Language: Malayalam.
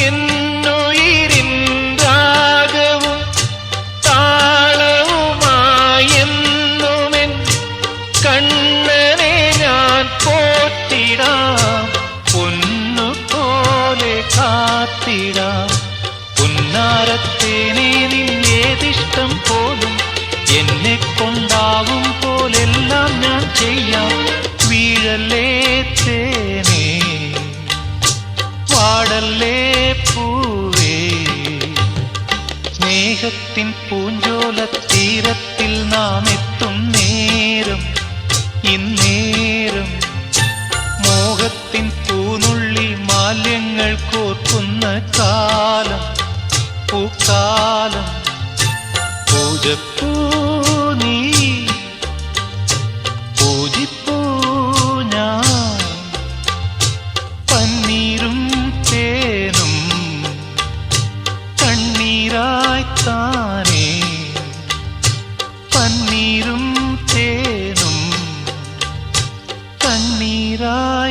എന്നുയിരിൻ രാഗവും താളവുമായെന്നുമെൻ കണ്ണനെ ഞാൻ പോറ്റിടാം, പൊന്നുപോലെ കാത്തിടാം. പുന്നാരത്തേനെ നിന്നേതിഷ്ടം പോലും എന്നെ കൊണ്ടാവും പോലെല്ലാം ഞാൻ ചെയ്യാം. വീഴല്ലേ തേനേ, വാടല്ലേ പൂവേ, സ്നേഹത്തിൻ പൂഞ്ചോല തീരത്തിൽ നാം എത്തും നേരം ഇന്നേരം. മോഹത്തിൻ പൂനുള്ളി മാല്യങ്ങൾ കോർക്കുന്ന കാലം പൂക്കാലം. പൂജപ്പൂ നീ, പൂജിപ്പൂ ഞാൻ, പന്നീരും തേനും കണ്ണീരായ്ത്താനേ, പന്നീരും തേനും കണ്ണീരായ്ത്താനേ.